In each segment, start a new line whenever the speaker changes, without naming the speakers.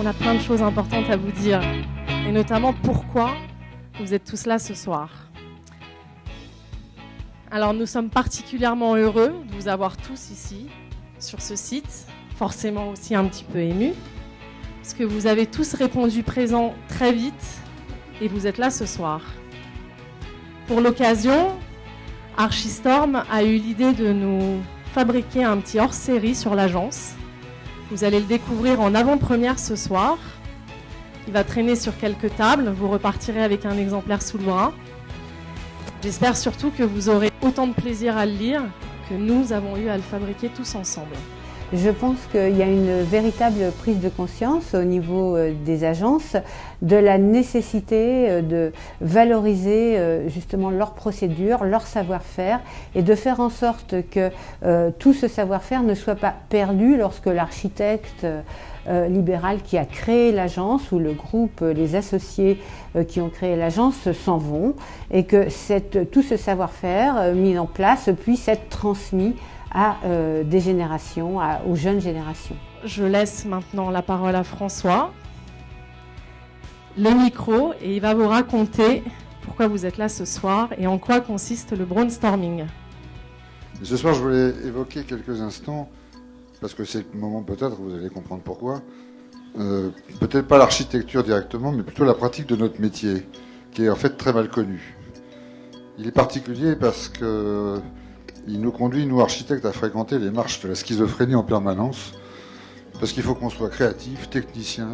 On a plein de choses importantes à vous dire, et notamment pourquoi vous êtes tous là ce soir. Alors nous sommes particulièrement heureux de vous avoir tous ici, sur ce site, forcément aussi un petit peu émus, parce que vous avez tous répondu présent très vite, et vous êtes là ce soir. Pour l'occasion, Archistorm a eu l'idée de nous fabriquer un petit hors-série sur l'agence. Vous allez le découvrir en avant-première ce soir. Il va traîner sur quelques tables. Vous repartirez avec un exemplaire sous le bras. J'espère surtout que vous aurez autant de plaisir à le lire que nous avons eu à le fabriquer tous ensemble.
Je pense qu'il y a une véritable prise de conscience au niveau des agences de la nécessité de valoriser justement leurs procédures, leur savoir-faire et de faire en sorte que tout ce savoir-faire ne soit pas perdu lorsque l'architecte libéral qui a créé l'agence ou le groupe, les associés qui ont créé l'agence s'en vont et que tout ce savoir-faire mis en place puisse être transmis à des générations, aux jeunes générations.
Je laisse maintenant la parole à François, le micro, et il va vous raconter pourquoi vous êtes là ce soir et en quoi consiste le brainstorming.
Et ce soir, je voulais évoquer quelques instants, parce que c'est le moment peut-être, vous allez comprendre pourquoi, peut-être pas l'architecture directement, mais plutôt la pratique de notre métier, qui est en fait très mal connue. Il est particulier parce que il nous conduit, nous architectes, à fréquenter les marches de la schizophrénie en permanence, parce qu'il faut qu'on soit créatif, technicien,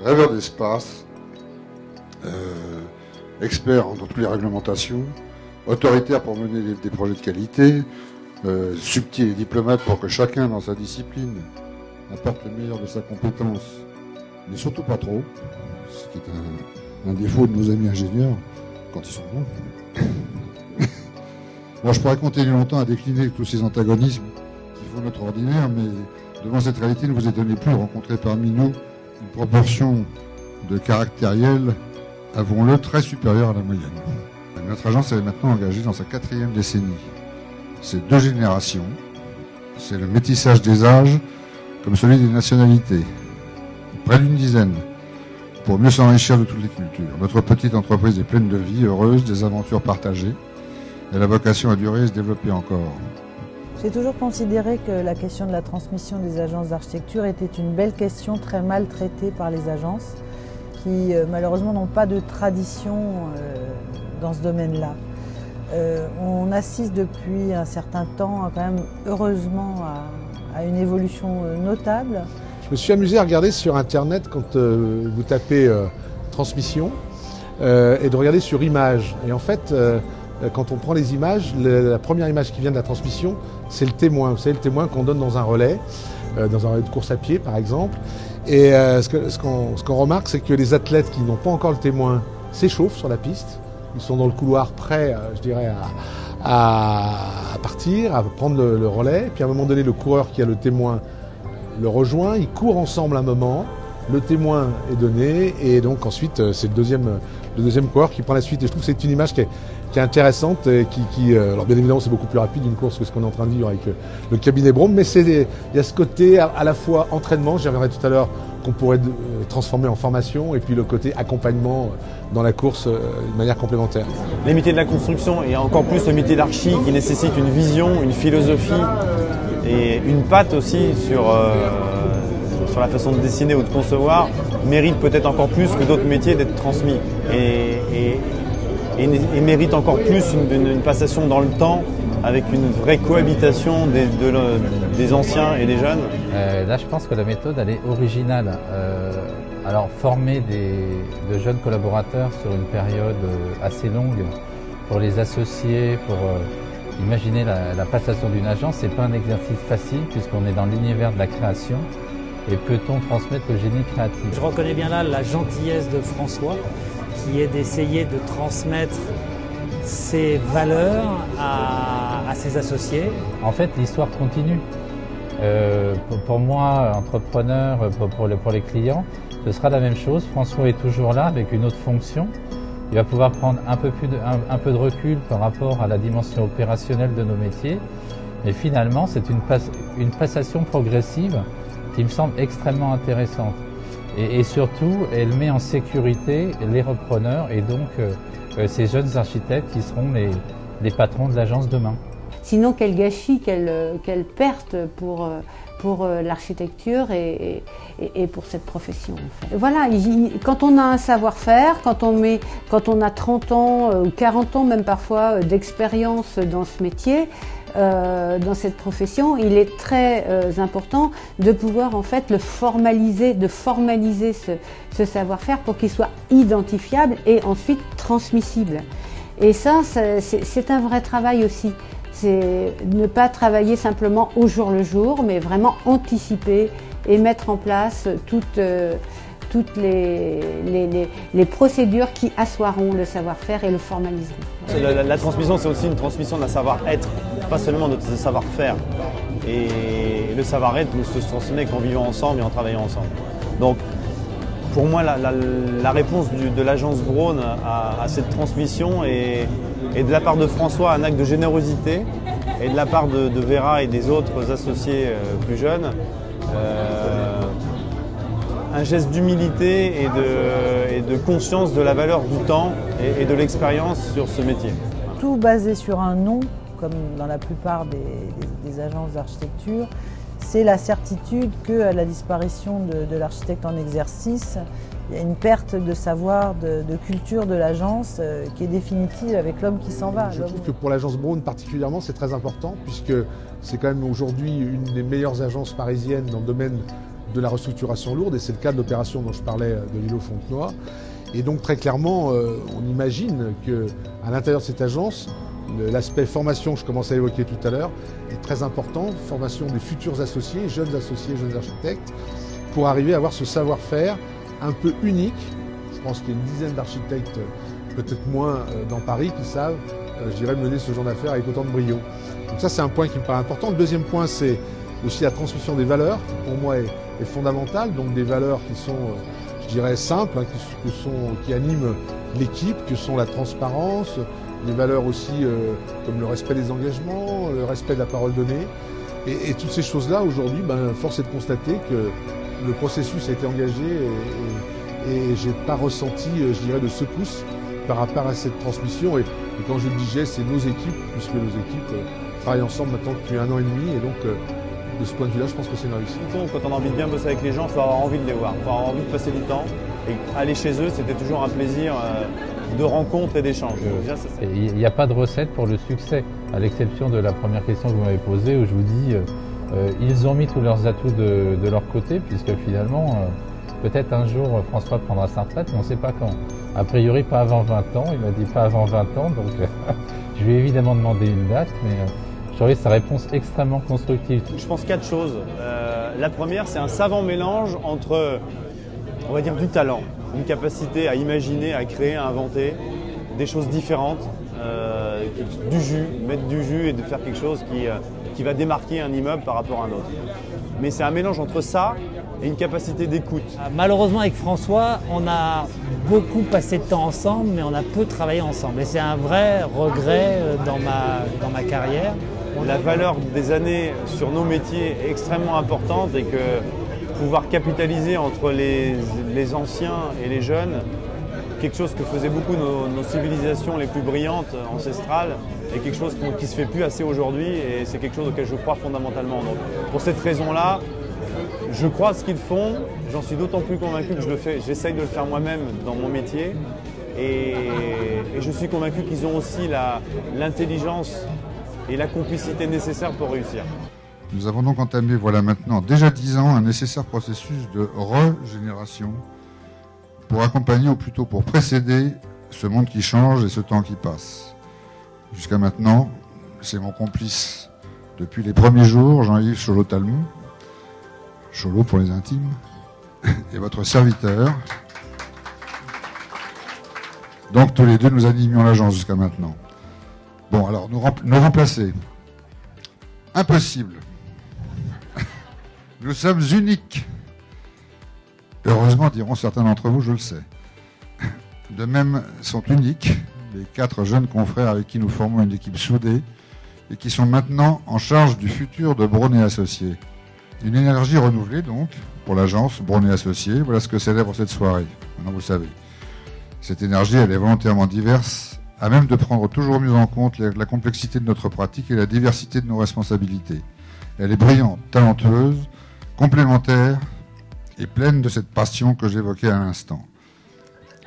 rêveur d'espace, expert dans toutes les réglementations, autoritaire pour mener des projets de qualité, subtil et diplomate pour que chacun dans sa discipline apporte le meilleur de sa compétence, mais surtout pas trop, ce qui est un défaut de nos amis ingénieurs, quand ils sont bons. Bon, je pourrais continuer longtemps à décliner tous ces antagonismes qui font notre ordinaire, mais devant cette réalité, il ne vous étonnez plus de rencontrer parmi nous une proportion de caractériels, avouons-le, très supérieure à la moyenne. Notre agence est maintenant engagée dans sa 4e décennie. C'est 2 générations, c'est le métissage des âges comme celui des nationalités, près d'une dizaine, pour mieux s'enrichir de toutes les cultures. Notre petite entreprise est pleine de vie, heureuse, des aventures partagées. Et la vocation à durer et se développer encore.
J'ai toujours considéré que la question de la transmission des agences d'architecture était une belle question très mal traitée par les agences qui malheureusement n'ont pas de tradition dans ce domaine-là. On assiste depuis un certain temps quand même heureusement à une évolution notable.
Je me suis amusé à regarder sur internet quand vous tapez transmission et de regarder sur images. Et en fait, quand on prend les images, la première image qui vient de la transmission, c'est le témoin. Vous savez, le témoin qu'on donne dans un relais de course à pied par exemple. Et ce qu'on remarque, c'est que les athlètes qui n'ont pas encore le témoin s'échauffent sur la piste. Ils sont dans le couloir prêts, je dirais, à partir, à prendre le relais. Puis à un moment donné, le coureur qui a le témoin le rejoint. Ils courent ensemble un moment. Le témoin est donné et donc ensuite c'est le deuxième coureur qui prend la suite. Et je trouve que c'est une image qui est intéressante et alors bien évidemment c'est beaucoup plus rapide une course que ce qu'on est en train de vivre avec le cabinet Broome, mais il y a ce côté à la fois entraînement, j'y reviendrai tout à l'heure, qu'on pourrait transformer en formation, et puis le côté accompagnement dans la course de manière complémentaire.
Les métiers de la construction et encore plus le métier d'archi qui nécessite une vision, une philosophie et une patte aussi sur la façon de dessiner ou de concevoir, mérite peut-être encore plus que d'autres métiers d'être transmis et mérite encore plus une passation dans le temps avec une vraie cohabitation des anciens et des jeunes.
Là, je pense que la méthode, elle est originale. Alors, former de jeunes collaborateurs sur une période assez longue pour les associer, pour imaginer la passation d'une agence, c'est pas un exercice facile puisqu'on est dans l'univers de la création. Et peut-on transmettre le génie créatif?
Je reconnais bien là la gentillesse de François, qui est d'essayer de transmettre ses valeurs à ses associés.
En fait, l'histoire continue. Pour moi, entrepreneur, pour les clients, ce sera la même chose. François est toujours là avec une autre fonction. Il va pouvoir prendre un peu de recul par rapport à la dimension opérationnelle de nos métiers. Mais finalement, c'est une passation progressive qui me semble extrêmement intéressante. Et surtout, elle met en sécurité les repreneurs et donc ces jeunes architectes qui seront les patrons de l'agence demain.
Sinon, quel gâchis, quelle perte pour l'architecture et pour cette profession. En fait. Voilà, quand on a un savoir-faire, quand on a 30 ans ou 40 ans même parfois d'expérience dans ce métier, dans cette profession, il est très important de pouvoir en fait le formaliser, de formaliser ce savoir-faire pour qu'il soit identifiable et ensuite transmissible. Et ça, c'est un vrai travail aussi. C'est ne pas travailler simplement au jour le jour, mais vraiment anticiper et mettre en place toutes les procédures qui assoiront le savoir-faire et le formaliseront.
La transmission, c'est aussi une transmission d'un savoir-être, pas seulement de savoir-faire. Et le savoir-être ne se transmet qu'en vivant ensemble et en travaillant ensemble. Donc, pour moi, la réponse de l'agence Braun à cette transmission est de la part de François un acte de générosité et de la part de Vera et des autres associés plus jeunes un geste d'humilité et de conscience de la valeur du temps et de l'expérience sur ce métier.
Tout basé sur un nom, comme dans la plupart des agences d'architecture, c'est la certitude qu'à la disparition de l'architecte en exercice, il y a une perte de savoir, de culture de l'agence qui est définitive avec l'homme qui s'en va.
Je trouve que pour l'agence Braun particulièrement, c'est très important puisque c'est quand même aujourd'hui une des meilleures agences parisiennes dans le domaine de la restructuration lourde et c'est le cas de l'opération dont je parlais de l'îlot Fontenoy. Et donc très clairement, on imagine qu'à l'intérieur de cette agence, l'aspect formation que je commençais à évoquer tout à l'heure est très important, formation des futurs associés, jeunes architectes, pour arriver à avoir ce savoir-faire un peu unique. Je pense qu'il y a une dizaine d'architectes, peut-être moins dans Paris, qui savent, je dirais, mener ce genre d'affaires avec autant de brio. Donc ça, c'est un point qui me paraît important. Le deuxième point, c'est aussi la transmission des valeurs, qui pour moi est fondamentale. Donc des valeurs qui sont, je dirais, simples, hein, qui animent l'équipe, que sont la transparence, des valeurs aussi comme le respect des engagements, le respect de la parole donnée. Et toutes ces choses-là, aujourd'hui, force est de constater que le processus a été engagé et j'ai pas ressenti, je dirais, de secousse par rapport à cette transmission. Et quand je le disais, c'est nos équipes, puisque nos équipes travaillent ensemble maintenant depuis 1 an et demi. Et donc, de ce point de vue-là, je pense que c'est une réussite.
Quand on a envie de bien bosser avec les gens, il faut avoir envie de les voir, il faut avoir envie de passer du temps. Et aller chez eux, c'était toujours un plaisir de rencontre et d'échange.
Il n'y a pas de recette pour le succès, à l'exception de la première question que vous m'avez posée, où je vous dis ils ont mis tous leurs atouts de leur côté, puisque finalement, peut-être un jour, François prendra sa retraite, mais on ne sait pas quand. A priori, pas avant 20 ans, il m'a dit pas avant 20 ans, donc je lui ai évidemment demandé une date, mais je trouvais sa réponse extrêmement constructive.
Je pense 4 choses. La première, c'est un savant mélange entre, on va dire, du talent, une capacité à imaginer, à créer, à inventer des choses différentes, du jus, mettre du jus et de faire quelque chose qui va démarquer un immeuble par rapport à un autre. Mais c'est un mélange entre ça et une capacité d'écoute.
Malheureusement, avec François, on a beaucoup passé de temps ensemble, mais on a peu travaillé ensemble. Et c'est un vrai regret dans ma carrière.
La valeur des années sur nos métiers est extrêmement importante et que pouvoir capitaliser entre les anciens et les jeunes, quelque chose que faisaient beaucoup nos civilisations les plus brillantes, ancestrales, et quelque chose qui ne se fait plus assez aujourd'hui, et c'est quelque chose auquel je crois fondamentalement. Donc, pour cette raison-là, je crois à ce qu'ils font, j'en suis d'autant plus convaincu que j'essaye de le faire moi-même dans mon métier, et je suis convaincu qu'ils ont aussi l'intelligence et la complicité nécessaires pour réussir.
Nous avons donc entamé, voilà maintenant déjà 10 ans, un nécessaire processus de régénération pour accompagner, ou plutôt pour précéder, ce monde qui change et ce temps qui passe. Jusqu'à maintenant, c'est mon complice depuis les premiers jours, Jean-Yves Cholot-Talmont, Cholot pour les intimes, et votre serviteur. Donc tous les deux, nous animions l'agence jusqu'à maintenant. Bon, alors, nous remplacer. Impossible. Nous sommes uniques. Heureusement, diront certains d'entre vous, je le sais. De même, sont uniques les 4 jeunes confrères avec qui nous formons une équipe soudée et qui sont maintenant en charge du futur de Braun et Associés. Une énergie renouvelée donc pour l'agence Braun et Associés. Voilà ce que célèbre cette soirée. Maintenant vous savez. Cette énergie, elle est volontairement diverse, à même de prendre toujours mieux en compte la complexité de notre pratique et la diversité de nos responsabilités. Elle est brillante, talentueuse, complémentaire et pleine de cette passion que j'évoquais à l'instant.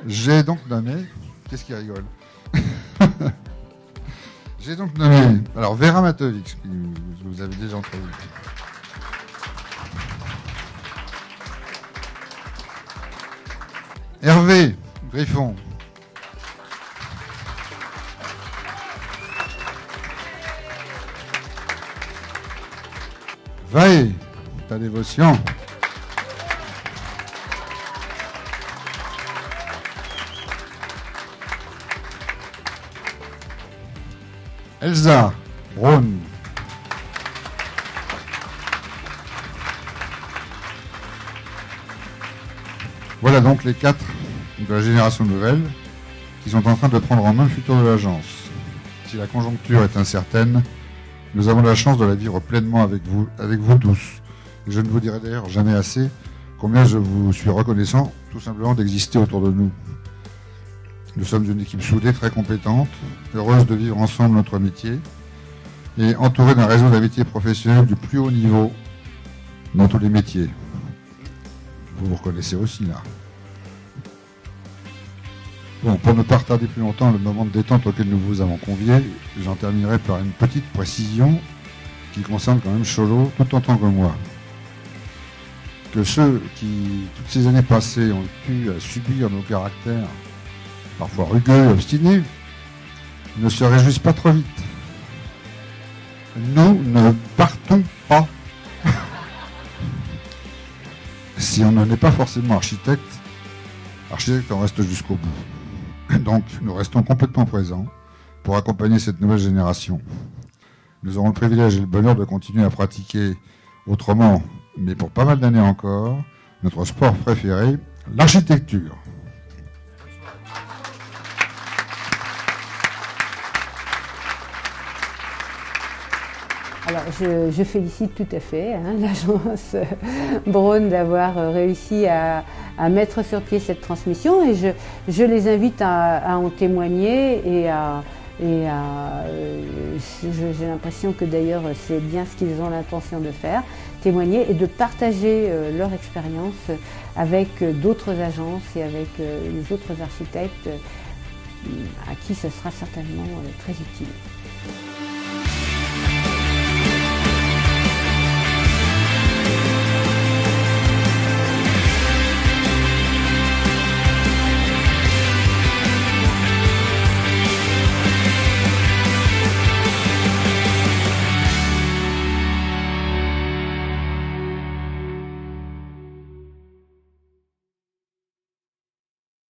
J'ai donc nommé... Qu'est-ce qui rigole? J'ai donc nommé... Alors, Vera Matovic, que vous avez déjà entendu. Hervé Griffon. Vae, ta dévotion. Elsa Braun. Voilà donc les 4 de la génération nouvelle qui sont en train de prendre en main le futur de l'agence. Si la conjoncture est incertaine, nous avons la chance de la vivre pleinement avec vous tous. Et je ne vous dirai d'ailleurs jamais assez combien je vous suis reconnaissant tout simplement d'exister autour de nous. Nous sommes une équipe soudée, très compétente, heureuse de vivre ensemble notre métier et entourée d'un réseau d'amitié professionnel du plus haut niveau dans tous les métiers. Vous vous reconnaissez aussi là. Bon, pour ne pas retarder plus longtemps le moment de détente auquel nous vous avons conviés, j'en terminerai par une petite précision qui concerne quand même Cholo tout autant que moi. Que ceux qui, toutes ces années passées, ont pu subir nos caractères parfois rugueux et obstinés, ne se réjouissent pas trop vite. Nous ne partons pas. Si on n'en est pas forcément architecte on reste jusqu'au bout. Donc nous restons complètement présents pour accompagner cette nouvelle génération. Nous aurons le privilège et le bonheur de continuer à pratiquer autrement, mais pour pas mal d'années encore, notre sport préféré, l'architecture.
Alors, je félicite tout à fait l'agence Braun d'avoir réussi à mettre sur pied cette transmission et je les invite à en témoigner j'ai l'impression que d'ailleurs c'est bien ce qu'ils ont l'intention de faire, témoigner et de partager leur expérience avec d'autres agences et avec les autres architectes à qui ce sera certainement très utile.